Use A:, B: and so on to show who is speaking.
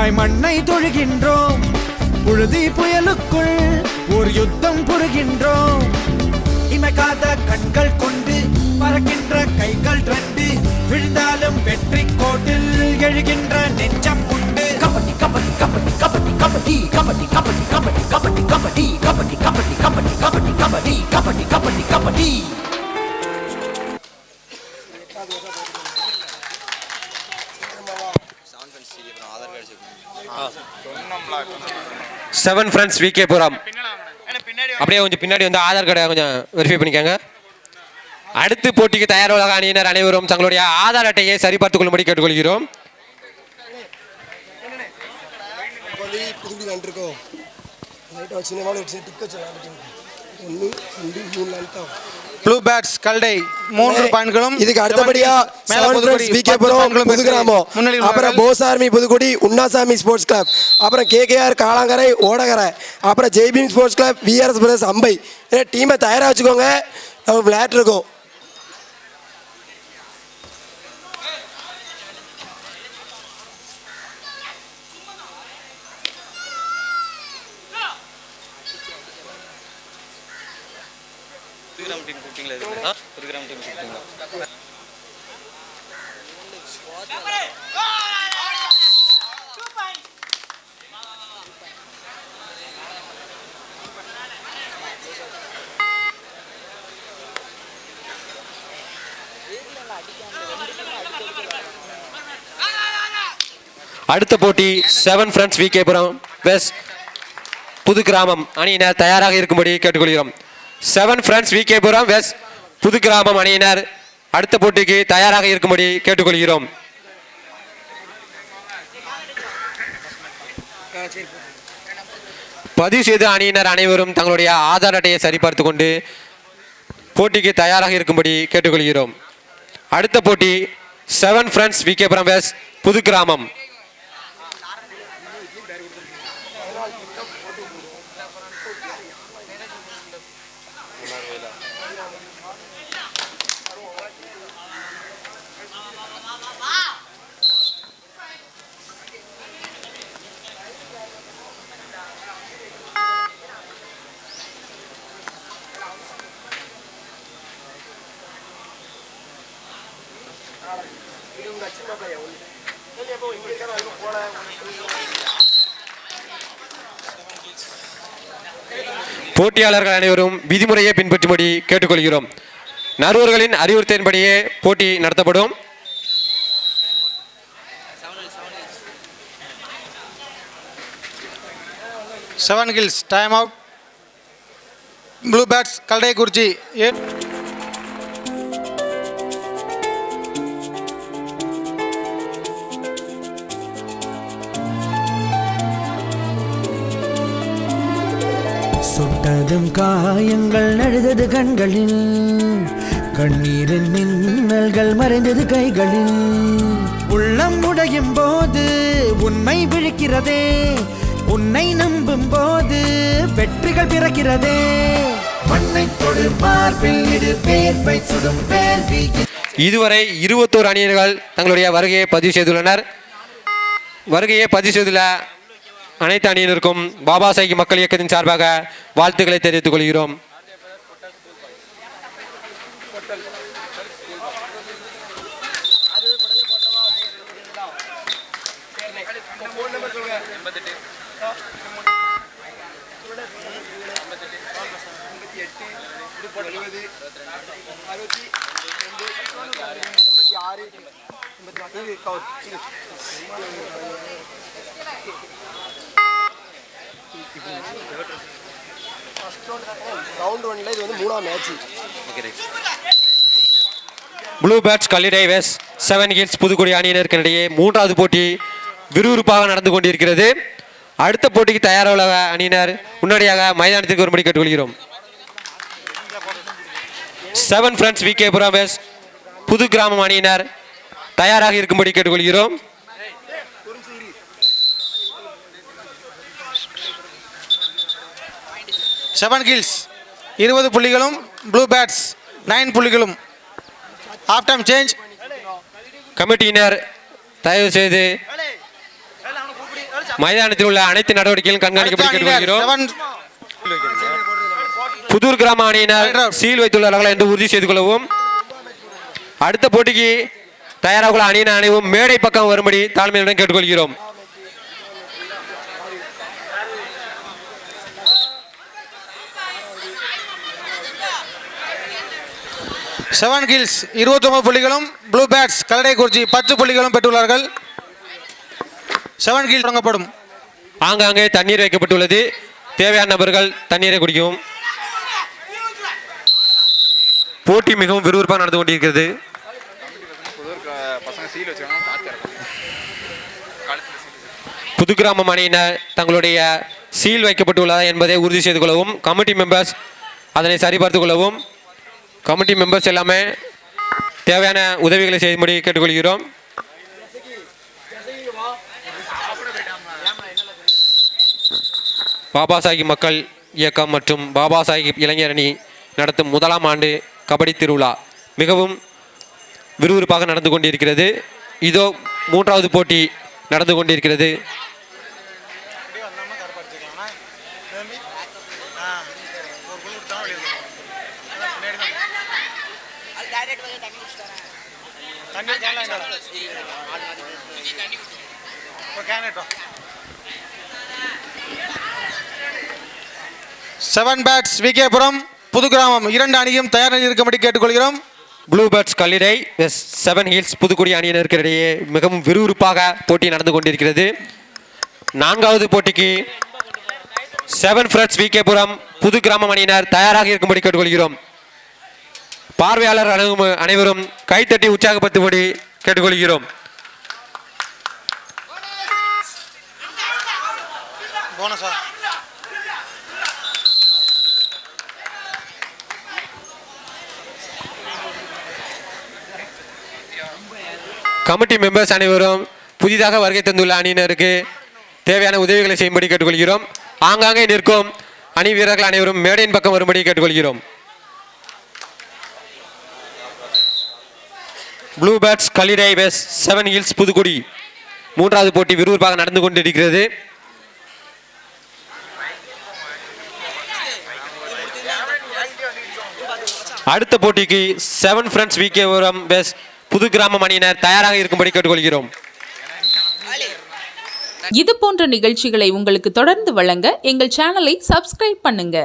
A: தாய் மண்ணை தொழுகின்றோம். புழுதி புயலுக்குள் ஒரு யுத்தம் புரிகின்றோம். இமைக்காத கண்கள் கொண்டு பறக்கின்ற கைகள் ரெண்டு, விழுந்தாலும் வெற்றி கோட்டில் எழுகின்ற நெஞ்சம் உண்டு.
B: கபடி கபடி கபடி கபடி கபடி கபடி கபடி கபடி கபடி கபடி கபடி கபடி கபடி கபடி கபடி கபடி கபடி கபடி.
C: செவன் ஃப்ரெண்ட்ஸ் விகேபுரம் அப்படியே கொஞ்சம் பின்னாடி வந்து ஆதார் கார்டை கொஞ்சம் வெரிஃபை பண்ணிக்கோங்க. அடுத்து போட்டிக்கு தயாராக அணியினர் அனைவரும் தங்களுடைய ஆதார் அட்டையை சரிபார்த்துக் கொள்ளும்படி கேட்டுக்கொள்கிறோம்.
D: ப்ளூ பேட்ஸ் கல்டை 3 பாயிண்ட்களும்.
E: இதுக்கு அடுத்தபடியா புது கிராமம், அப்புறம் Bose army Puthukudi, Unnasamy sports club, அப்புறம் கேகேஆர் காளாங்கரை ஓடகரை, அப்புறம் Jai Bhim sports club, VRS brothers Ambai. டீமை தயாராக வச்சுக்கோங்க, நம்ம விளையாட்டு இருக்கோம்.
C: அடுத்த போட்டி செவன் ஃப்ரெண்ட்ஸ் விகேபுரம் வெஸ்ட் புது கிராமம் அணியினர் தயாராக இருக்கும்படி கேட்டுக்கொள்கிறோம். செவன் ஃப்ரெண்ட்ஸ் விகேபுரம் வெஸ்ட் புது கிராமம் அணியினர் அடுத்த போட்டிக்கு தயாராக இருக்கும்படி கேட்டுக்கொள்கிறோம். பதிவு செய்த அணியினர் அனைவரும் தங்களுடைய ஆதார் அட்டையை சரிபார்த்து கொண்டு போட்டிக்கு தயாராக இருக்கும்படி கேட்டுக்கொள்கிறோம். அடுத்த போட்டி செவன் ஃப்ரெண்ட்ஸ் விகேபுரம் வெஸ்ட் புது கிராமம். போட்டியாளர்கள் அனைவரும் விதிமுறையை பின்பற்றும்படி கேட்டுக்கொள்கிறோம். நடுவர்களின் அறிவுறுத்தின்படியே போட்டி நடத்தப்படும்.
D: Seven hills time out. Blue birds Kallidai குறிச்சி
A: சுட்டதும் காயங்கள் அழுதது கண்களில், கண்ணீரின் மின்னல்கள் மறைந்தது கைகளில். உள்ளம் உடையும் போது உண்மை விழிக்கிறதே, உன்னை நம்பும் போது வெற்றிகள் பிறக்கிறதே.
B: மண்ணை தொடு மார்பில் இடு வேர்வை சுடும் வேள்வி.
C: இதுவரை 21 அணியினர்கள் தங்களுடைய வருகையை பதிவு செய்துள்ளனர். வருகையை பதிவு செய்துள்ள அனைத்து அணியினருக்கும் பாபா சாஹிப் மக்கள் இயக்கத்தின் சார்பாக வாழ்த்துக்களை தெரிவித்துக் கொள்கிறோம். Blue birds Kallidai west seven hills Puthukudi அணியினருக்கு இடையே 3வது போட்டி விறுவிறுப்பாக நடந்து கொண்டிருக்கிறது. அடுத்த போட்டிக்கு தயாராக அணியினர் முன்னோடியாக மைதானத்திற்கு வரும்படி கேட்டுக்கொள்கிறோம். செவன் ஃப்ரெண்ட்ஸ் விகேபுரம் வெஸ்ட் புது கிராமம் அணியினர் தயாராக இருக்கும்படி கேட்டுக்கொள்கிறோம்.
D: செவன் கில்ஸ் 20 புள்ளிகளும், ப்ளூ பேட்ஸ் 9 புள்ளிகளும். Of time change.
C: கமிட்டியினர் தயவு செய்து மைதானத்தில் உள்ள அனைத்து நடவடிக்கைகளும் கண்காணிக்கப்பட்டு
D: அடுத்த அணியினர்
C: கேட்டுக்கொள்கிறோம்.
D: செவன்
C: புதூர் கிராம அணியினர் சீல் வைத்துள்ளார்களா என்று உறுதி செய்து கொள்ளவும். அடுத்த போட்டிக்கு தயாராக உள்ள அணியினர் அனைவரும் மேடை பக்கம் வரும்படி தாழ்மையுடன் கேட்டுக்கொள்கிறோம்.
D: செவன் கில்ஸ் 29 புள்ளிகளும் ப்ளூ பேட்ஸ் கல்லடைக்குறிச்சி 10 புள்ளிகளும் பெற்றுள்ளார்கள். செவன் கில் தொடங்கப்படும்.
C: ஆங்காங்கே தண்ணீர் வைக்கப்பட்டுள்ளது. தேவையான நபர்கள் தண்ணீரை குடிக்கவும். போட்டி மிகவும் விறுவிறுப்பாக நடந்து கொண்டிருக்கிறது. புது கிராமம் அணியினர் தங்களுடைய சீல் வைக்கப்பட்டுள்ளதா என்பதை உறுதி செய்து கொள்ளவும். கமிட்டி மெம்பர்ஸ் அதனை சரிபார்த்து கொள்ளவும். கமிட்டி மெம்பர்ஸ் எல்லாமே தேவையான உதவிகளை செய்யும்படி கேட்டுக்கொள்கிறோம். பாபா சாஹிப் மக்கள் இயக்கம் மற்றும் பாபா சாஹிப் இளைஞர் அணி நடத்தும் முதலாம் ஆண்டு கபடி திருவிழா மிகவும் விறுவிறுப்பாக நடந்து கொண்டிருக்கிறது. இதோ மூன்றாவது போட்டி நடந்து கொண்டிருக்கிறது.
D: செவன் பேட்ஸ் விகேபுரம் புது கிராமம் 2 அணியும் தயார் நிலையில் இருக்கும்படி கேட்டுக்கொள்கிறோம்.
C: Blue birds Kallidai seven hills Puthukudi அணியினருக்கு இடையே மிகவும் விறுவிறுப்பாக போட்டி நடந்து கொண்டிருக்கிறது. நான்காவது போட்டிக்கு செவன் ஃப்ரெட்ஸ் விகேபுரம் புது கிராமம் அணியினர் தயாராக இருக்கும்படி கேட்டுக்கொள்கிறோம். பார்வையாளர் அனைவரும் கைத்தட்டி உற்சாகப்படுத்தும்படி கேட்டுக்கொள்கிறோம். கமிட்டி மெம்பர்ஸ் அனைவரும் புதிதாக வருகை தந்துள்ள அணியினருக்கு தேவையான உதவிகளை செய்யும்படி கேட்டுக்கொள்கிறோம். ஆங்காங்கே நிற்கும் அணி வீரர்கள் அனைவரும் மேடையின் பக்கம் வரும்படி கேட்டுக்கொள்கிறோம். Blue birds Kallidai west seven hills Puthukudi மூன்றாவது போட்டி விறுவிறுப்பாக நடந்து கொண்டிருக்கிறது. அடுத்த போட்டிக்கு செவன் ஃப்ரெண்ட்ஸ் விகேபுரம் வெஸ்ட் புது கிராமம் அணியினர் தயாராக இருக்கும்படி கேட்டுக்கொள்கிறோம்.
F: இது போன்ற நிகழ்ச்சிகளை உங்களுக்கு தொடர்ந்து வழங்க எங்கள் சேனலை சப்ஸ்கிரைப் பண்ணுங்க.